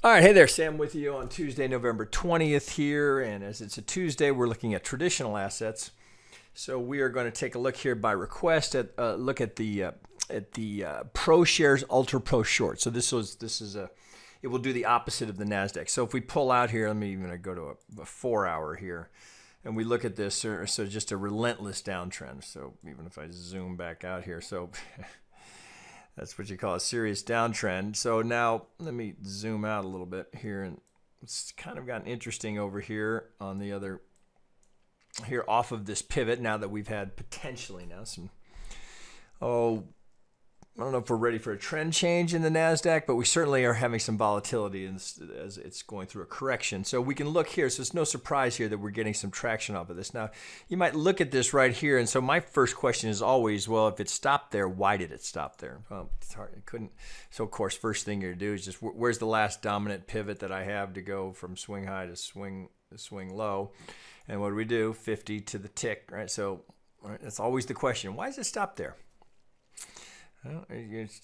All right, hey there, Sam with you on Tuesday, November 20th here, and as it's a Tuesday, we're looking at traditional assets. So we are going to take a look here by request at look at the ProShares Ultra Pro Short. So it will do the opposite of the Nasdaq. So if we pull out here, let me even go to a 4 hour here, and we look at this. So just a relentless downtrend. So even if I zoom back out here, so. That's what you call a serious downtrend. So now let me zoom out a little bit here, and it's kind of gotten interesting over here on the other, here off of this pivot now that we've had potentially now some, I don't know if we're ready for a trend change in the Nasdaq, but we certainly are having some volatility as it's going through a correction. So we can look here. So it's no surprise here that we're getting some traction off of this. Now, you might look at this right here. And so my first question is always, well, if it stopped there, why did it stop there? Well, it's hard. It couldn't. So, of course, first thing you're going to do is just where's the last dominant pivot that I have to go from swing high to swing low? And what do? 50 to the tick, right? So that's always the question. Why does it stop there? Well,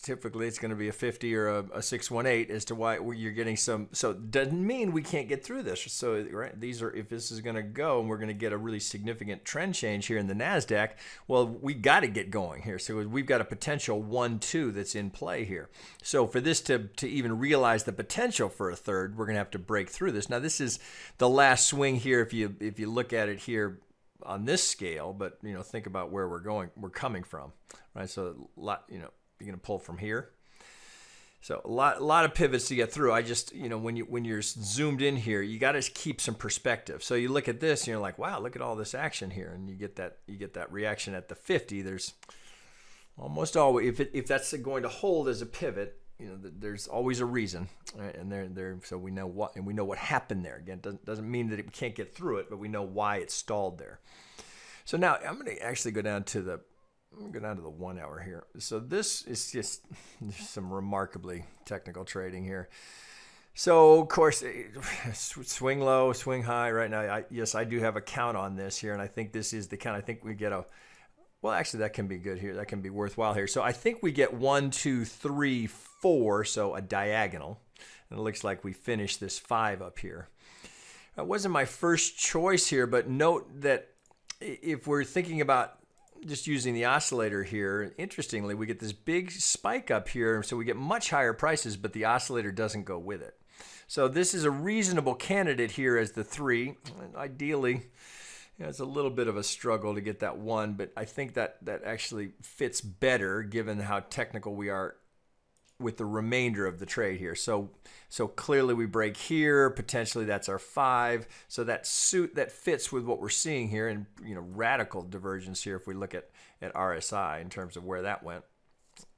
typically it's going to be a 50 or a 618 as to why you're getting some. So it doesn't mean we can't get through this. So right, these are, if this is going to go and we're going to get a really significant trend change here in the Nasdaq, well, we got to get going here. So we've got a potential 1-2 that's in play here. So for this to even realize the potential for a third, we're going to have to break through this. Now this is the last swing here. If you look at it here on this scale, but think about where we're coming from, right? So a lot, you're going to pull from here. So a lot of pivots to get through. I just, when you're zoomed in here, you got to keep some perspective. So you look at this and you're like, wow, look at all this action here, and you get that reaction at the 50. There's almost always, if that's going to hold as a pivot, there's always a reason, right? And so we know what happened there. Again, doesn't mean that we can't get through it, but we know why it stalled there. So now I'm going to actually go down to the 1 hour here. So this is just some remarkably technical trading here. So of course, swing low, swing high. Right now, yes, I do have a count on this here, and I think this is the count. I think we get a. Well, actually, that can be good here. That can be worthwhile here. So I think we get 1, 2, 3, 4, so a diagonal. And it looks like we finished this 5 up here. That wasn't my first choice here, but note that if we're thinking about just using the oscillator here, interestingly, we get this big spike up here, so we get much higher prices, but the oscillator doesn't go with it. So this is a reasonable candidate here as the 3. And ideally, it's a little bit of a struggle to get that 1, but I think that actually fits better given how technical we are with the remainder of the trade here. So clearly we break here, potentially that's our 5. So that fits with what we're seeing here, and radical divergence here if we look at RSI in terms of where that went.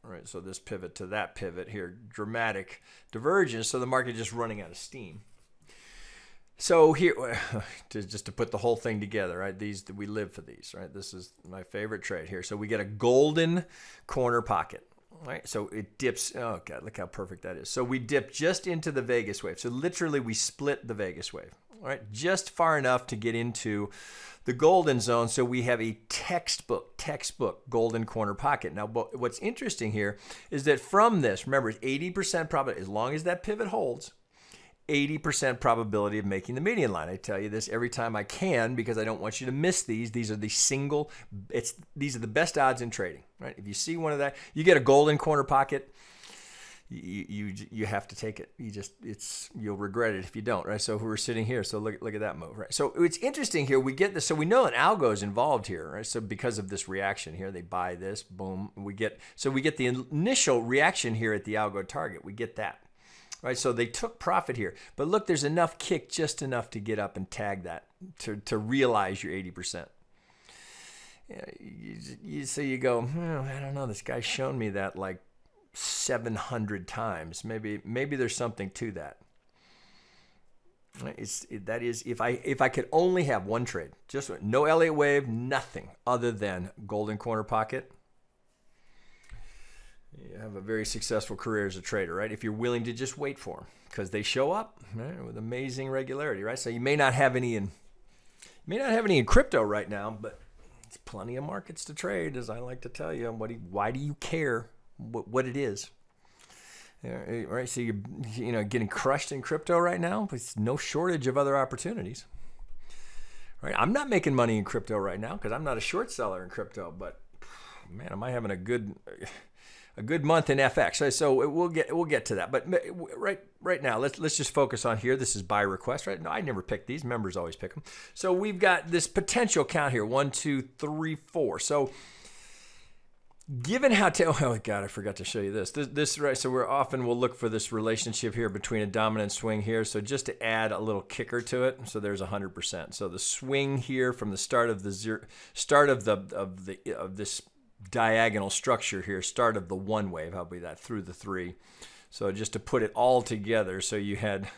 All right, so this pivot to that pivot here, dramatic divergence. So the market just running out of steam. So here, just to put the whole thing together, right? We live for these, right? This is my favorite trade here. So we get a golden corner pocket, right? So it dips. Oh God, look how perfect that is. So we dip just into the Vegas wave. So literally, we split the Vegas wave, all right? Just far enough to get into the golden zone. So we have a textbook golden corner pocket. Now, what's interesting here is that from this, remember, it's 80% probability. As long as that pivot holds, 80% probability of making the median line. I tell you this every time I can because I don't want you to miss these. These are these are the best odds in trading, right? If you see one of that, you get a golden corner pocket, you have to take it. You'll regret it if you don't, right? So we're sitting here, so look at that move, right? So it's interesting here. We get this, so we know an algo is involved here, right? So because of this reaction here, they buy this, boom, we get the initial reaction here at the algo target. We get that. Right, so they took profit here. But look, there's enough kick, just enough to get up and tag that, to realize your 80%. So you go, I don't know, this guy's shown me that like 700 times. Maybe there's something to that. That is, if I could only have one trade, just no Elliott Wave, nothing other than golden corner pocket, you have a very successful career as a trader, right? If you're willing to just wait for them, because they show up, right, with amazing regularity, right? So you may not have any in crypto right now, but it's plenty of markets to trade, as I like to tell you. Why do you care what it is? Right, so you're getting crushed in crypto right now. There's no shortage of other opportunities. Right, I'm not making money in crypto right now because I'm not a short seller in crypto. But man, am I having a good month in FX? So we'll get to that. But right now, let's just focus on here. This is buy request, right? No, I never pick these. Members always pick them. So we've got this potential count here: 1, 2, 3, 4. So given how oh God, I forgot to show you this right. So we'll look for this relationship here between a dominant swing here. So just to add a little kicker to it, so there's 100%. So the swing here from the start of this diagonal structure here, start of the one wave, how about that, through the 3. So just to put it all together, so you had,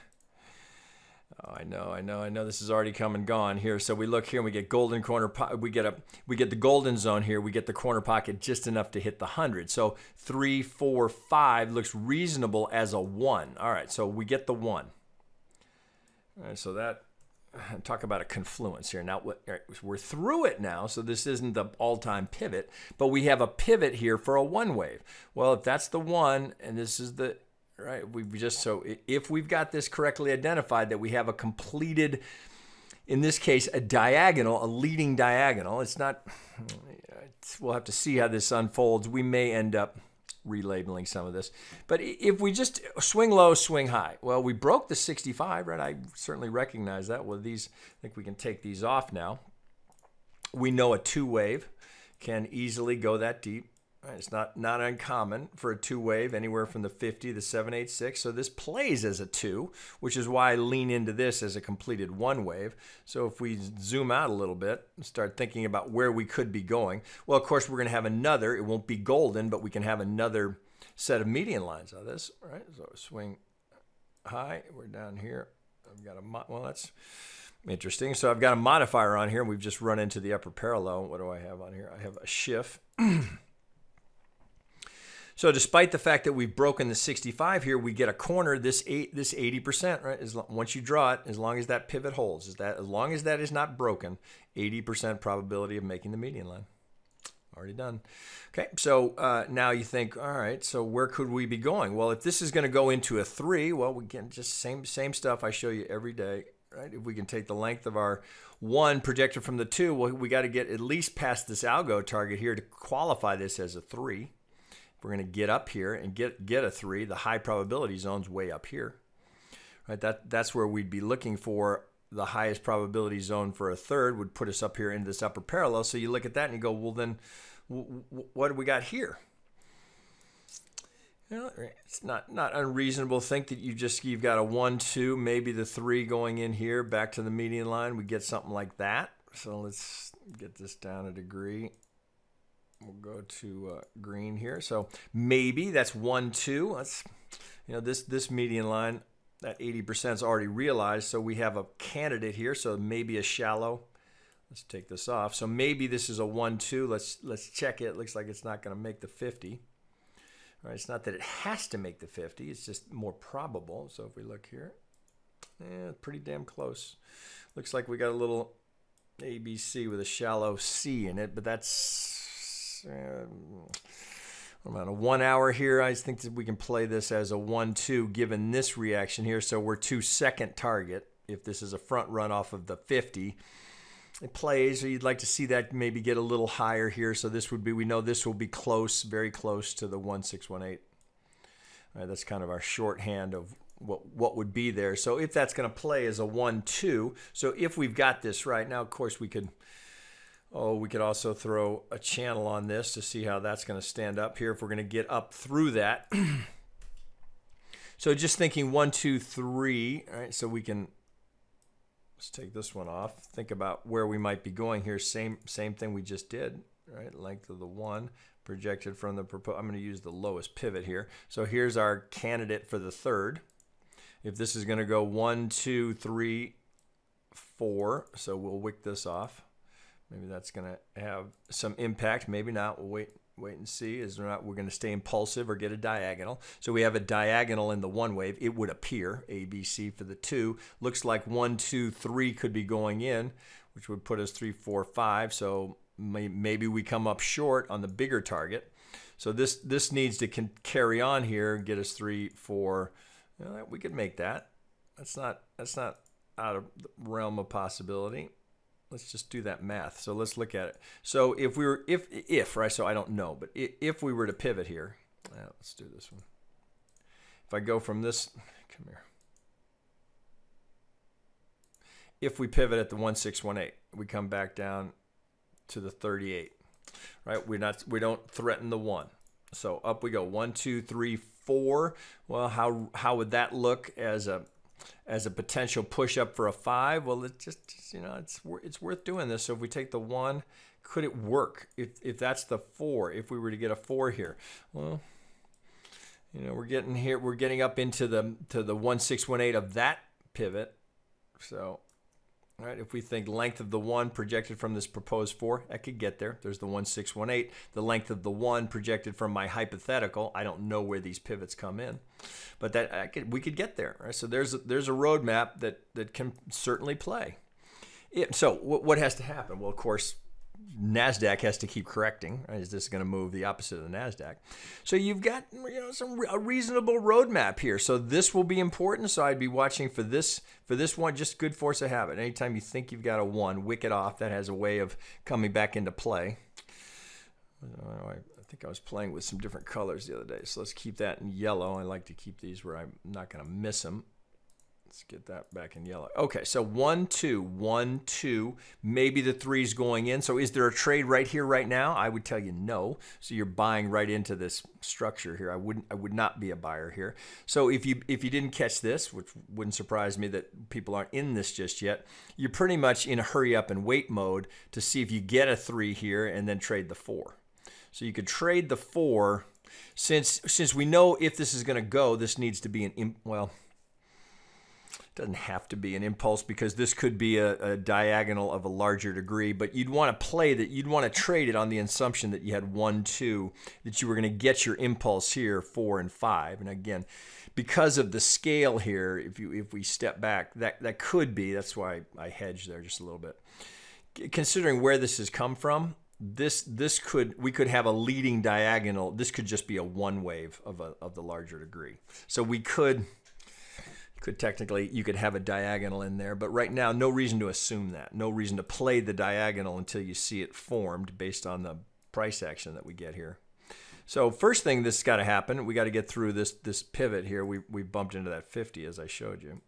oh, I know this is already come and gone here. So we look here and we get golden corner, we get the golden zone here, we get the corner pocket just enough to hit the 100. So 3, 4, 5 looks reasonable as a 1. All right, so we get the 1. All right, so that, talk about a confluence here. Now we're through it now, so this isn't the all-time pivot, but we have a pivot here for a 1 wave. Well, if that's the 1 and this is the right, if we've got this correctly identified, that we have a completed, in this case, a diagonal, a leading diagonal. It's not. We'll have to see how this unfolds. We may end up relabeling some of this. But if we just swing low, swing high, well, we broke the 65, right? I certainly recognize that. Well, these, I think we can take these off now. We know a 2 wave can easily go that deep. Right? It's not uncommon for a 2 wave, anywhere from the 50 to the 786. So this plays as a 2, which is why I lean into this as a completed 1 wave. So if we zoom out a little bit and start thinking about where we could be going, well, of course, we're going to have another. It won't be golden, but we can have another set of median lines on this. Right? So swing high. We're down here. I've got well, that's interesting. So I've got a modifier on here. We've just run into the upper parallel. What do I have on here? I have a shift. So despite the fact that we've broken the 65 here, we get a corner, this 80%, right? Once you draw it, as long as that pivot holds, as long as that is not broken, 80% probability of making the median line. Already done. Okay, so now you think, all right, so where could we be going? Well, if this is going to go into a 3, well, we can just same stuff I show you every day, right? If we can take the length of our 1 projected from the 2, well, we got to get at least past this algo target here to qualify this as a 3. We're going to get up here and get a 3. The high probability zone's way up here, right? That's where we'd be looking for. The highest probability zone for a 3rd would put us up here into this upper parallel. So you look at that and you go, well, then what do we got here? You know, it's not unreasonable to think that you've got a 1, 2, maybe the 3 going in here back to the median line. We get something like that. So let's get this down a degree. We'll go to green here. So maybe that's 1, 2. Let's, this median line, that 80% is already realized. So we have a candidate here. So maybe a shallow. Let's take this off. So maybe this is a 1, 2. Let's check it. It looks like it's not going to make the 50. All right, it's not that it has to make the 50. It's just more probable. So if we look here, pretty damn close. Looks like we got a little ABC with a shallow C in it, but that's about a 1 hour here. I think that we can play this as a 1, 2 given this reaction here. So we're 2-second target. If this is a front run off of the 50, it plays, or you'd like to see that maybe get a little higher here. So this would be, we know this will be close, very close to the 1618. All right, that's kind of our shorthand of what would be there. So if that's going to play as a 1, 2, so if we've got this right now, of course we could also throw a channel on this to see how that's going to stand up here if we're going to get up through that. So just thinking 1, 2, 3. All right, so we can, let's take this one off. Think about where we might be going here. Same thing we just did. Right, length of the 1 projected from the proposed. I'm going to use the lowest pivot here. So here's our candidate for the 3rd. If this is going to go 1, 2, 3, 4, so we'll wick this off. Maybe that's going to have some impact. Maybe not. We'll wait and see. Is there not, we're going to stay impulsive or get a diagonal. So we have a diagonal in the 1 wave. It would appear ABC for the 2. Looks like 1, 2, 3 could be going in, which would put us 3, 4, 5. So maybe we come up short on the bigger target. So this needs to carry on here and get us 3, 4. You know, we could make that. That's not out of the realm of possibility. Let's just do that math. So let's look at it. So if we were, if right, so I don't know, but if we were to pivot here, let's do this one. If I go from this, come here. If we pivot at the 1618, we come back down to the 38, right? We don't threaten the 1. So up we go, 1, 2, 3, 4. Well, how would that look as a potential push up for a 5? Well, it just you know, it's worth doing this. So if we take the 1, could it work? If that's the 4, if we were to get a 4 here, well, you know, we're getting up into the 1618 of that pivot. So, all right, if we think length of the 1 projected from this proposed 4, that could get there. There's the 1618. The length of the 1 projected from my hypothetical. I don't know where these pivots come in, but we could get there. Right? So there's a roadmap that can certainly play. So what has to happen? Well, of course, NASDAQ has to keep correcting. Right? Is this going to move the opposite of the NASDAQ? So you've got a reasonable roadmap here. So this will be important. So I'd be watching for this one. Just good force of habit. Anytime you think you've got a 1, wick it off. That has a way of coming back into play. I think I was playing with some different colors the other day. So let's keep that in yellow. I like to keep these where I'm not going to miss them. Let's get that back in yellow. Okay, so 1, 2, 1, 2. Maybe the 3's going in. So is there a trade right here, right now? I would tell you no. So you're buying right into this structure here. I would not be a buyer here. So if you didn't catch this, which wouldn't surprise me that people aren't in this just yet, you're pretty much in a hurry up and wait mode to see if you get a 3 here and then trade the 4. So you could trade the 4. Since we know if this is going to go, this needs to be doesn't have to be an impulse because this could be a diagonal of a larger degree, but you'd want to play that. You'd want to trade it on the assumption that you had 1, 2, that you were going to get your impulse here, 4 and 5. And again, because of the scale here, if we step back, that could be. That's why I hedged there just a little bit. Considering where this has come from, we could have a leading diagonal. This could just be a 1 wave of the larger degree. So we could technically, you could have a diagonal in there, but right now, no reason to assume that. No reason to play the diagonal until you see it formed based on the price action that we get here. So first thing that's got to happen, we got to get through this pivot here. We bumped into that 50 as I showed you.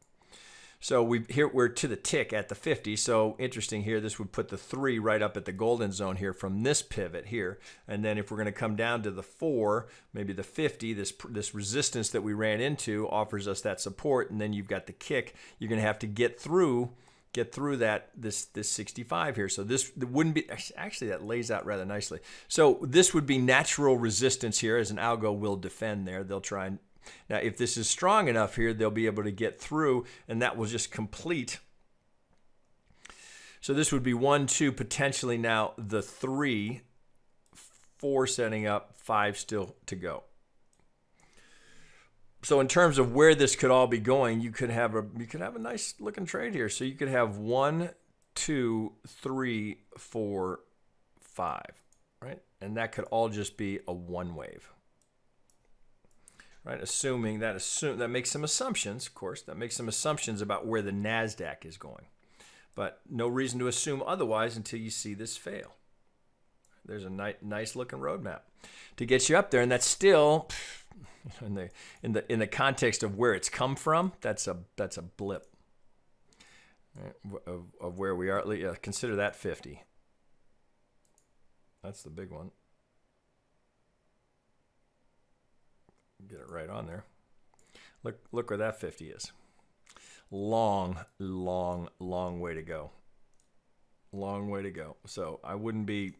So we're to the tick at the 50. So interesting here, this would put the 3 right up at the golden zone here from this pivot here. And then if we're going to come down to the 4, maybe the 50, this resistance that we ran into offers us that support. And then you've got the kick. You're going to have to get through this 65 here. So this wouldn't be, actually that lays out rather nicely. So this would be natural resistance here, as an algo will defend there. They'll try and, now if this is strong enough here, they'll be able to get through, and that will just complete. So this would be 1, 2, potentially now the 3, 4 setting up, 5 still to go. So in terms of where this could all be going, you could have a nice looking trade here. So you could have 1, 2, 3, 4, 5, right? And that could all just be a 1 wave. Right, that makes some assumptions, of course. That makes some assumptions about where the NASDAQ is going. But no reason to assume otherwise until you see this fail. There's a nice looking roadmap to get you up there, and that's still in the context of where it's come from. That's a blip, right, of where we are. Consider that 50. That's the big one. Get it right on there. Look where that 50 is. Long way to go. Long way to go. So I wouldn't be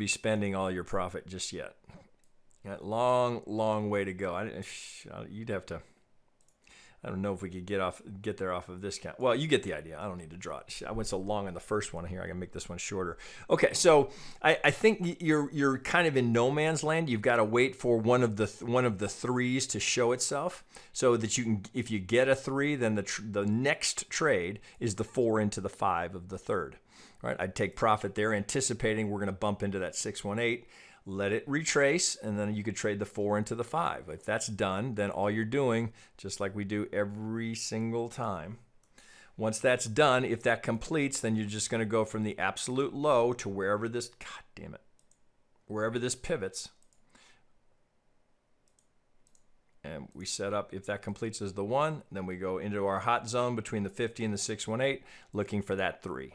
spending all your profit just yet. Long way to go. You'd have to. I don't know if we could get there off of this count. Well, you get the idea. I don't need to draw it. I went so long on the first one here. I can make this one shorter. Okay, so I think you're kind of in no man's land. You've got to wait for one of the 3s to show itself, so that you can. If you get a 3, then the next trade is the 4 into the 5 of the 3rd. Right? I'd take profit there, anticipating we're going to bump into that 618, let it retrace, and then you could trade the 4 into the 5. If that's done, then all you're doing, just like we do every single time, once that's done, if that completes, then you're just going to go from the absolute low to wherever this, God damn it, wherever this pivots. And we set up, if that completes as the 1, then we go into our hot zone between the 50 and the 618, looking for that 3.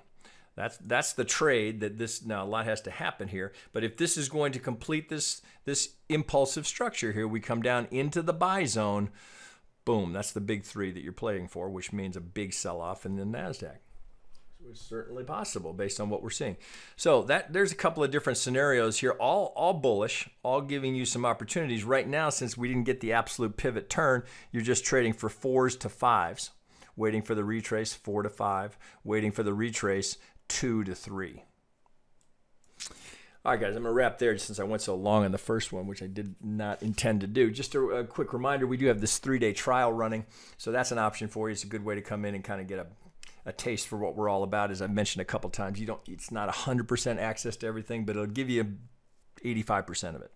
That's the trade that this, now a lot has to happen here, but if this is going to complete this impulsive structure here, we come down into the buy zone, boom, that's the big 3 that you're playing for, which means a big sell-off in the NASDAQ. It's certainly possible based on what we're seeing. So there's a couple of different scenarios here, all bullish, all giving you some opportunities. Right now, since we didn't get the absolute pivot turn, you're just trading for 4s to 5s, waiting for the retrace, 4 to 5, waiting for the retrace, 2 to 3. All right, guys, I'm going to wrap there since I went so long on the first one, which I did not intend to do. Just a quick reminder, we do have this 3-day trial running, so that's an option for you. It's a good way to come in and kind of get a taste for what we're all about. As I've mentioned a couple times, it's not 100% access to everything, but it'll give you 85% of it.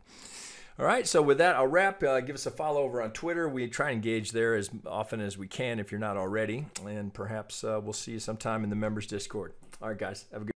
All right, so with that, I'll wrap. Give us a follow over on Twitter. We try and engage there as often as we can if you're not already, and perhaps we'll see you sometime in the members Discord. All right, guys, have a good